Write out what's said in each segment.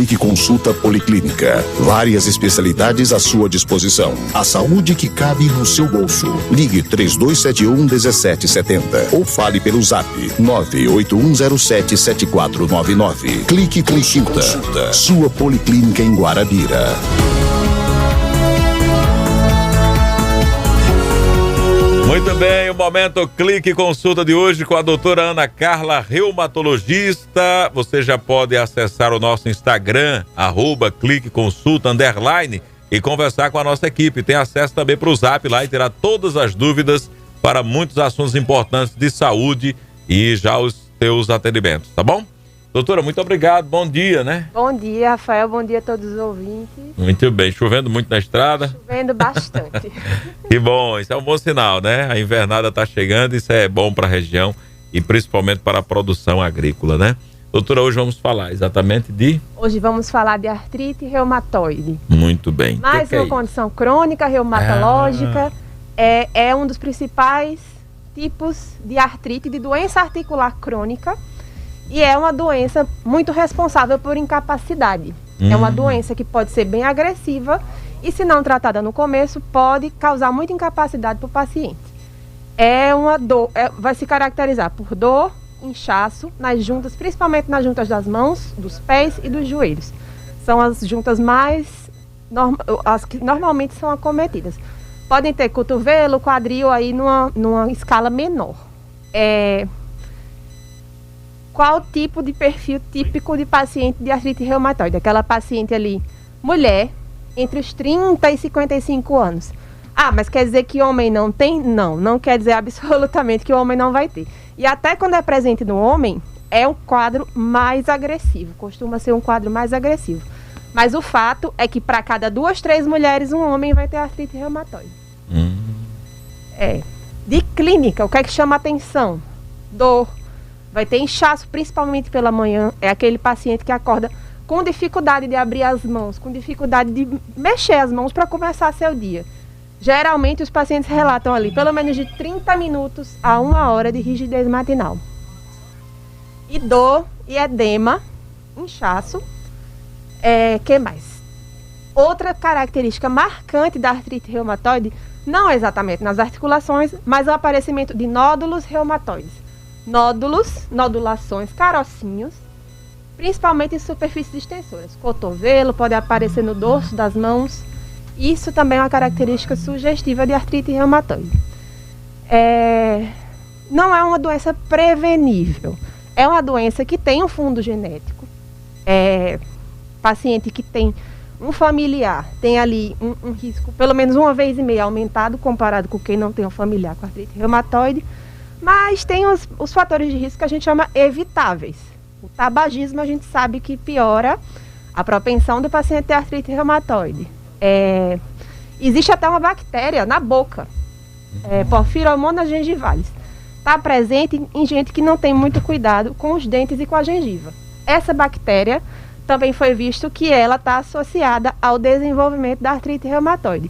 Clique Consulta Policlínica. Várias especialidades à sua disposição. A saúde que cabe no seu bolso. Ligue 3271-1770 ou fale pelo zap 981077499. Clique Consulta. Sua Policlínica em Guarabira. Muito bem, o Momento Clique Consulta de hoje com a doutora Ana Carla, reumatologista. Você já pode acessar o nosso Instagram, @cliqueconsulta_ e conversar com a nossa equipe. Tem acesso também para o Zap lá e terá todas as dúvidas para muitos assuntos importantes de saúde e já os teus atendimentos, tá bom? Doutora, muito obrigado, bom dia, né? Bom dia, Rafael, bom dia a todos os ouvintes. Muito bem, chovendo muito na estrada? Chovendo bastante. Que bom, isso é um bom sinal, né? A invernada está chegando, isso é bom para a região e principalmente para a produção agrícola, né? Doutora, hoje vamos falar exatamente de... Hoje vamos falar de artrite reumatoide. Muito bem. Mais uma condição crônica reumatológica, é um dos principais tipos de artrite, de doença articular crônica, e é uma doença muito responsável por incapacidade. É uma doença que pode ser bem agressiva e, se não tratada no começo, pode causar muita incapacidade para o paciente. É uma dor, vai se caracterizar por dor, inchaço nas juntas, principalmente nas juntas das mãos, dos pés e dos joelhos. São as juntas as que normalmente são acometidas. Podem ter cotovelo, quadril aí numa escala menor. Qual tipo de perfil típico de paciente de artrite reumatoide? Aquela paciente ali, mulher, entre os 30 e 55 anos. Ah, mas quer dizer que homem não tem? Não, não quer dizer absolutamente que o homem não vai ter. E até quando é presente no homem, é um quadro mais agressivo, costuma ser um quadro mais agressivo. Mas o fato é que para cada 2, 3 mulheres, um homem vai ter artrite reumatoide. De clínica, o que é que chama atenção? Dor. Vai ter inchaço, principalmente pela manhã. É aquele paciente que acorda com dificuldade de abrir as mãos, com dificuldade de mexer as mãos para começar seu dia. Geralmente, os pacientes relatam ali pelo menos de 30 minutos a 1 hora de rigidez matinal. E dor e edema, inchaço. Que mais? Outra característica marcante da artrite reumatoide, não exatamente nas articulações, mas o aparecimento de nódulos reumatoides. Nódulos, nodulações, carocinhos, principalmente em superfícies extensoras. Cotovelo, pode aparecer no dorso das mãos. Isso também é uma característica sugestiva de artrite reumatoide. Não é uma doença prevenível. É uma doença que tem um fundo genético. Paciente que tem um familiar tem ali um risco, pelo menos 1,5 aumentado, comparado com quem não tem um familiar com artrite reumatoide. Mas tem os fatores de risco que a gente chama evitáveis. O tabagismo a gente sabe que piora a propensão do paciente ter artrite reumatoide. Existe até uma bactéria na boca, Porphyromonas gingivalis. Está presente em gente que não tem muito cuidado com os dentes e com a gengiva. Essa bactéria também foi visto que ela está associada ao desenvolvimento da artrite reumatoide.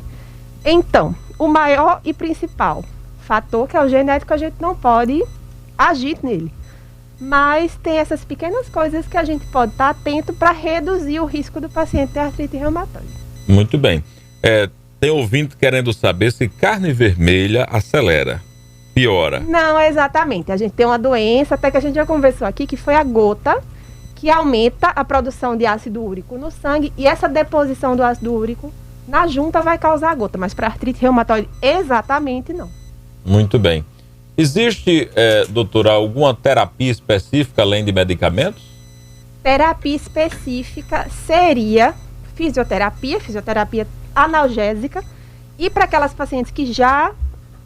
Então, o maior e principal fator, que é o genético, a gente não pode agir nele. Mas tem essas pequenas coisas que a gente pode estar atento para reduzir o risco do paciente ter artrite reumatoide. Muito bem. Tem ouvinte querendo saber se carne vermelha acelera, piora. Não, exatamente. A gente tem uma doença, até que a gente já conversou aqui, que foi a gota, que aumenta a produção de ácido úrico no sangue, e essa deposição do ácido úrico na junta vai causar a gota, mas para artrite reumatoide exatamente não. Muito bem. Existe, doutora, alguma terapia específica além de medicamentos? Terapia específica seria fisioterapia analgésica, e para aquelas pacientes que já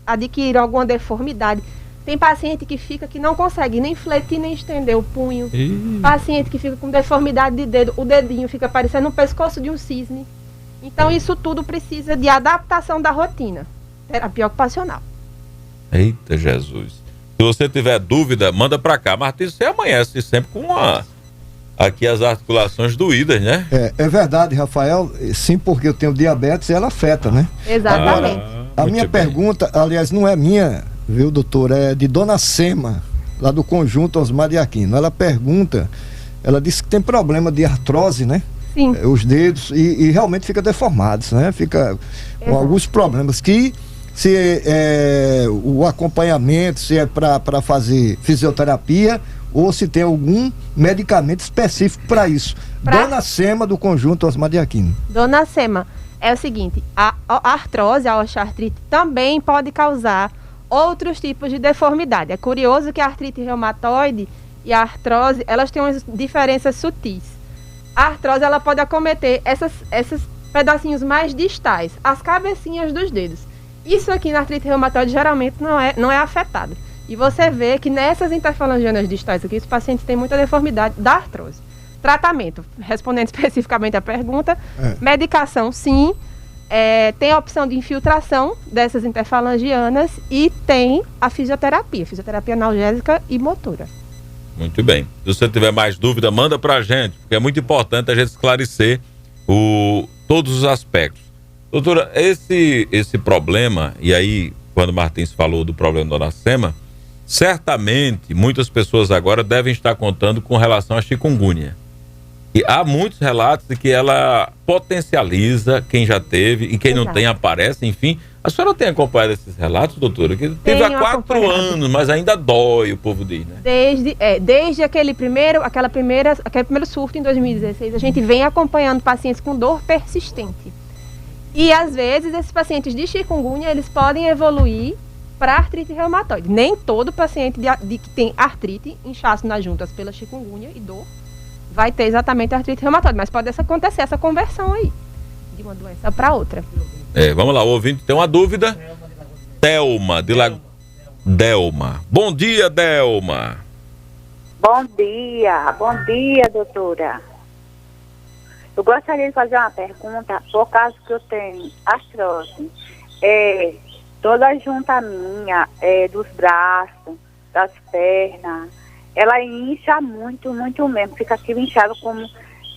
adquiriram alguma deformidade. Tem paciente que não consegue nem fletir nem estender o punho. Paciente que fica com deformidade de dedo, o dedinho fica parecendo o pescoço de um cisne. Então isso tudo precisa de adaptação da rotina. Terapia ocupacional. Eita Jesus. Se você tiver dúvida, manda pra cá. Martins, você amanhece sempre com aqui as articulações doídas, né? É verdade, Rafael. Sim, porque eu tenho diabetes e ela afeta, né? Exatamente. A minha pergunta, aliás, não é minha, viu, doutor? É de Dona Sema, lá do Conjunto Osmar de Aquino. Ela pergunta, ela disse que tem problema de artrose, né? Sim. os dedos e realmente fica deformados, né? Fica com alguns problemas que se o acompanhamento, se é para fazer fisioterapia ou se tem algum medicamento específico para isso. Dona Sema, do Conjunto Osmar de Aquino. Dona Sema, é o seguinte, a artrose, a osteoartrite também pode causar outros tipos de deformidade. É curioso que a artrite reumatoide e a artrose, elas têm umas diferenças sutis. A artrose, ela pode acometer esses pedacinhos mais distais, as cabecinhas dos dedos. Isso aqui na artrite reumatoide geralmente não é afetado. E você vê que nessas interfalangianas distais aqui, os pacientes têm muita deformidade da artrose. Tratamento, respondendo especificamente à pergunta, medicação sim, tem a opção de infiltração dessas interfalangianas e tem a fisioterapia analgésica e motora. Muito bem. Se você tiver mais dúvida, manda pra gente, porque é muito importante a gente esclarecer todos os aspectos. Doutora, esse problema, e aí quando o Martins falou do problema da Dona Sema, certamente muitas pessoas agora devem estar contando com relação à chikungunya. E há muitos relatos de que ela potencializa quem já teve e quem não tem aparece, enfim. A senhora tem acompanhado esses relatos, doutora? Que teve há 4 anos, mas ainda dói, o povo diz, né? Desde aquele primeiro surto em 2016, a gente vem acompanhando pacientes com dor persistente. E às vezes esses pacientes de chikungunya, eles podem evoluir para artrite reumatoide. Nem todo paciente que tem artrite, inchaço nas juntas pela chikungunya e dor, vai ter exatamente artrite reumatoide, mas pode acontecer essa conversão aí, de uma doença para outra. Vamos lá, o ouvinte tem uma dúvida. Delma. Bom dia, Delma. Bom dia, doutora. Eu gostaria de fazer uma pergunta, por causa que eu tenho artrose, toda a junta minha, dos braços, das pernas, ela incha muito, muito mesmo. Fica aquilo inchado como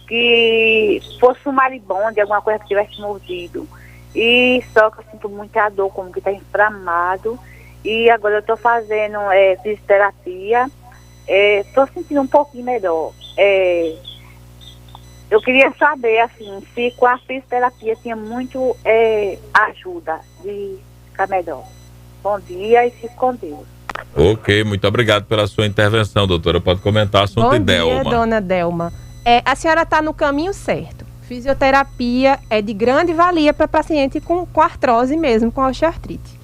que fosse um maribondo, alguma coisa que tivesse mordido. E só que eu sinto muita dor, como que está inflamado. E agora eu estou fazendo fisioterapia. Estou sentindo um pouquinho melhor. Eu queria saber, assim, se com a fisioterapia tinha muito ajuda de ficar melhor. Bom dia e fique com Deus. Ok, muito obrigado pela sua intervenção, doutora. Pode comentar o assunto de Delma. Bom dia, dona Delma. A senhora está no caminho certo. Fisioterapia é de grande valia para paciente com artrose mesmo, com osteoartrite.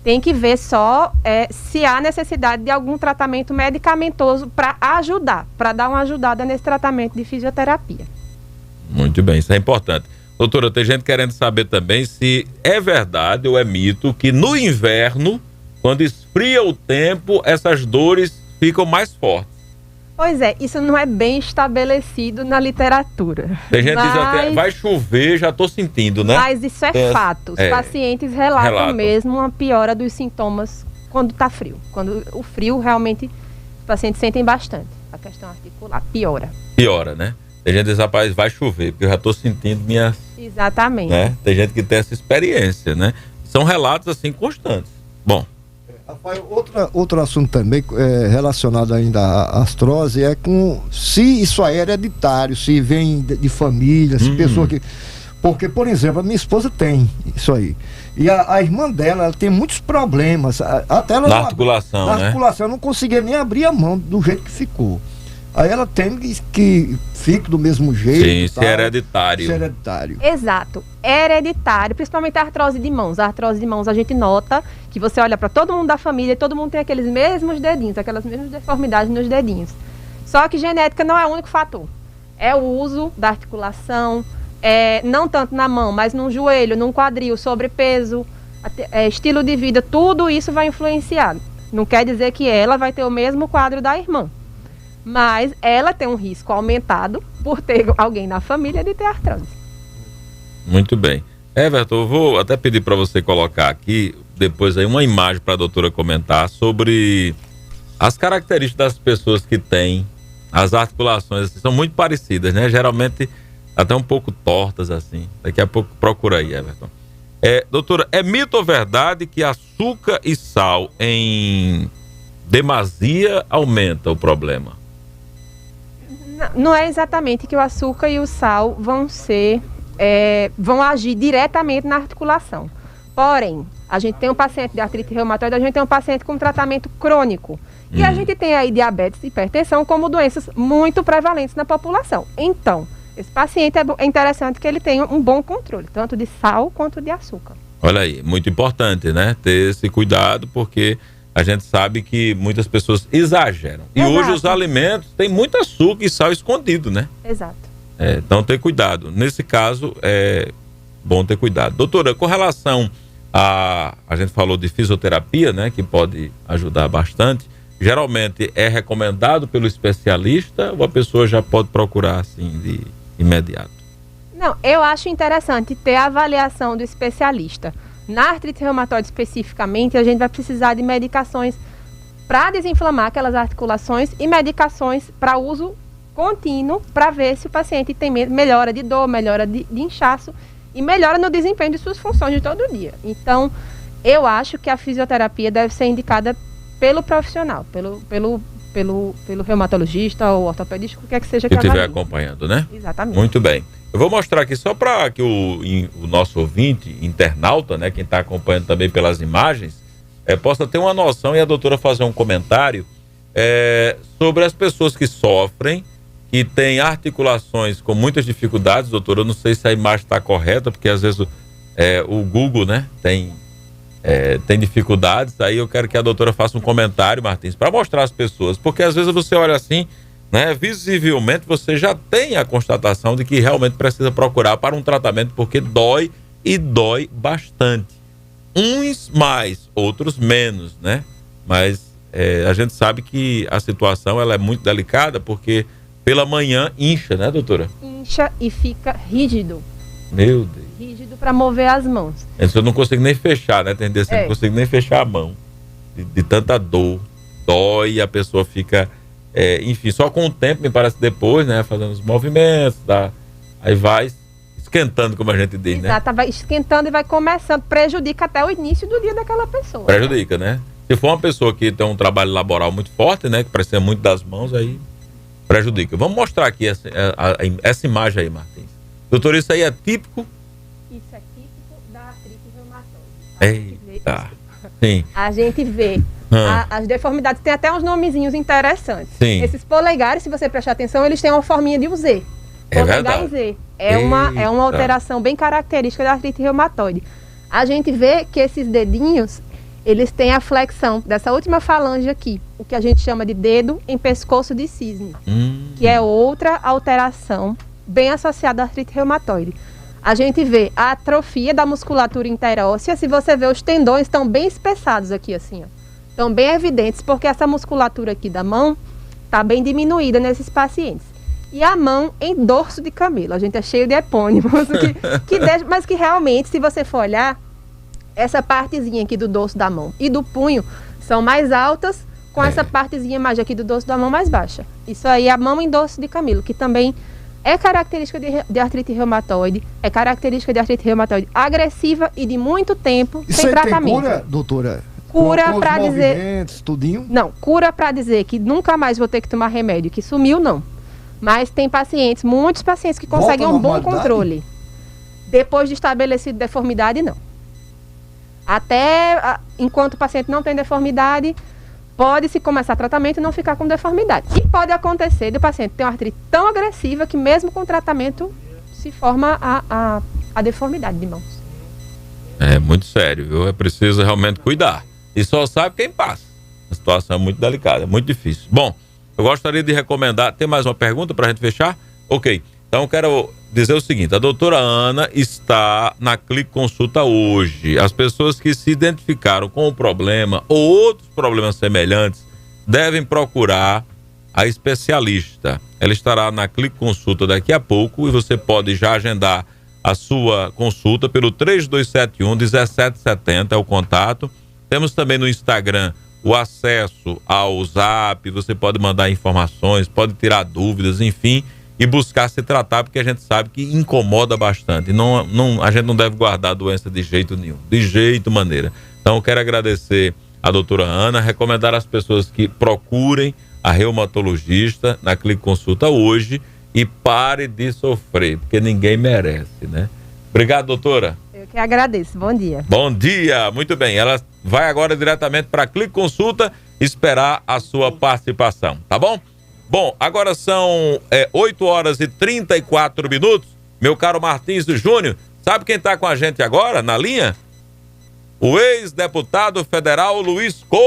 Tem que ver só se há necessidade de algum tratamento medicamentoso para ajudar, para dar uma ajudada nesse tratamento de fisioterapia. Muito bem, isso é importante. Doutora, tem gente querendo saber também se é verdade ou é mito que no inverno, quando esfria o tempo, essas dores ficam mais fortes. Pois é, isso não é bem estabelecido na literatura. Tem gente que diz até, vai chover, já estou sentindo, né? Mas isso é fato. Os pacientes relatam mesmo uma piora dos sintomas quando está frio. Quando o frio, realmente, os pacientes sentem bastante. A questão articular piora. Piora, né? Tem gente que diz, rapaz, vai chover, porque eu já estou sentindo minhas... Exatamente. Né? Tem gente que tem essa experiência, né? São relatos, assim, constantes. Bom. Rafael, outro assunto também relacionado ainda à artrose é com se isso aí é hereditário, se vem de família, se pessoa que... Porque, por exemplo, a minha esposa tem isso aí. E a irmã dela, ela tem muitos problemas. Até ela na articulação, né? Na articulação, não conseguia nem abrir a mão do jeito que ficou. Aí ela tem que fique do mesmo jeito. Sim, isso é hereditário. Isso é hereditário. Exato. É hereditário, principalmente a artrose de mãos. A artrose de mãos, a gente nota que você olha para todo mundo da família e todo mundo tem aqueles mesmos dedinhos, aquelas mesmas deformidades nos dedinhos. Só que genética não é o único fator. É o uso da articulação, não tanto na mão, mas no joelho, no quadril, sobrepeso, estilo de vida, tudo isso vai influenciar. Não quer dizer que ela vai ter o mesmo quadro da irmã. Mas ela tem um risco aumentado por ter alguém na família de ter artrose. Muito bem. Everton, eu vou até pedir para você colocar aqui, depois aí, uma imagem para a doutora comentar sobre as características das pessoas que têm as articulações, assim, são muito parecidas, né? Geralmente até um pouco tortas, assim. Daqui a pouco procura aí, Everton. Doutora, é mito ou verdade que açúcar e sal em demasia aumenta o problema? Não é exatamente que o açúcar e o sal vão agir diretamente na articulação. Porém, a gente tem um paciente de artrite reumatoide, a gente tem um paciente com tratamento crônico. E a gente tem aí diabetes e hipertensão como doenças muito prevalentes na população. Então, esse paciente é interessante que ele tenha um bom controle, tanto de sal quanto de açúcar. Olha aí, muito importante, né? Ter esse cuidado, porque a gente sabe que muitas pessoas exageram. E hoje os alimentos têm muito açúcar e sal escondido, né? Exato. Então ter cuidado. Nesse caso, é bom ter cuidado. Doutora, com relação a gente falou de fisioterapia, né? Que pode ajudar bastante. Geralmente é recomendado pelo especialista ou a pessoa já pode procurar assim de imediato? Não, eu acho interessante ter a avaliação do especialista. Na artrite reumatoide especificamente, a gente vai precisar de medicações para desinflamar aquelas articulações e medicações para uso contínuo para ver se o paciente tem melhora de dor, melhora de inchaço e melhora no desempenho de suas funções de todo dia. Então, eu acho que a fisioterapia deve ser indicada pelo profissional, pelo reumatologista ou ortopedista, o que é que seja que estiver acompanhando, né? Exatamente. Muito bem. Eu vou mostrar aqui só para que o nosso ouvinte, internauta, né, quem está acompanhando também pelas imagens, possa ter uma noção e a doutora fazer um comentário sobre as pessoas que sofrem, que têm articulações com muitas dificuldades. Doutora, eu não sei se a imagem está correta, porque às vezes o Google, né, tem dificuldades. Aí eu quero que a doutora faça um comentário, Martins, para mostrar às pessoas, porque às vezes você olha assim, né, visivelmente você já tem a constatação de que realmente precisa procurar para um tratamento, porque dói e dói bastante. Uns mais, outros menos, né? Mas a gente sabe que a situação ela é muito delicada, porque pela manhã incha, né, doutora? Incha e fica rígido. Meu Deus. Rígido para mover as mãos. Eu não consigo nem fechar, né? Não consigo nem fechar a mão. De tanta dor. Dói e a pessoa fica... enfim, só com o tempo, me parece, depois, né? Fazendo os movimentos, aí vai esquentando, como a gente diz, né? Exato, vai esquentando e vai começando, prejudica até o início do dia daquela pessoa. Prejudica, né? Se for uma pessoa que tem um trabalho laboral muito forte, né? Que precisa muito das mãos, aí prejudica. Vamos mostrar aqui essa imagem aí, Martins. Doutor, isso aí é típico? Isso é típico da artrite reumatoide. Eita. Sim. A gente vê as deformidades, tem até uns nomezinhos interessantes. Sim. Esses polegares, se você prestar atenção, eles têm uma forminha de um Z. Polegar em Z. É uma alteração bem característica da artrite reumatoide. A gente vê que esses dedinhos, eles têm a flexão dessa última falange aqui, o que a gente chama de dedo em pescoço de cisne, que é outra alteração bem associada à artrite reumatoide. A gente vê a atrofia da musculatura interóssea. Se você vê, os tendões estão bem espessados aqui, assim, ó. Estão bem evidentes, porque essa musculatura aqui da mão está bem diminuída nesses pacientes. E a mão em dorso de camelo. A gente é cheio de epônimos, mas que realmente, se você for olhar, essa partezinha aqui do dorso da mão e do punho são mais altas, com essa partezinha mais aqui do dorso da mão mais baixa. Isso aí é a mão em dorso de camelo, que também é característica de artrite reumatoide, é característica de artrite reumatoide agressiva e de muito tempo sem tratamento. Tem cura, doutora? Cura para dizer... tudinho? Não, cura para dizer que nunca mais vou ter que tomar remédio, que sumiu, não. Mas tem pacientes, muitos pacientes que conseguem um bom controle. Depois de estabelecido deformidade, não. Enquanto o paciente não tem deformidade, pode-se começar tratamento e não ficar com deformidade. E pode acontecer do paciente ter uma artrite tão agressiva que mesmo com tratamento se forma a deformidade de mãos. É muito sério, viu? É preciso realmente cuidar. E só sabe quem passa. A situação é muito delicada, é muito difícil. Bom, eu gostaria de recomendar... Tem mais uma pergunta para a gente fechar? Ok. Então, quero dizer o seguinte. A doutora Ana está na Clique Consulta hoje. As pessoas que se identificaram com o problema ou outros problemas semelhantes devem procurar a especialista. Ela estará na Clique Consulta daqui a pouco e você pode já agendar a sua consulta pelo 3271-1770, é o contato. Temos também no Instagram o acesso ao Zap, você pode mandar informações, pode tirar dúvidas, enfim, e buscar se tratar, porque a gente sabe que incomoda bastante. A gente não deve guardar a doença de jeito nenhum, de jeito maneira. Então, eu quero agradecer a doutora Ana, recomendar às pessoas que procurem a reumatologista na Clique Consulta hoje e pare de sofrer, porque ninguém merece, né? Obrigado, doutora. Eu que agradeço. Bom dia. Bom dia, muito bem. Ela vai agora diretamente para a Clique Consulta esperar a sua participação, tá bom? Bom, agora são 8 horas e 34 minutos. Meu caro Martins Júnior, sabe quem está com a gente agora na linha? O ex-deputado federal Luiz Couto.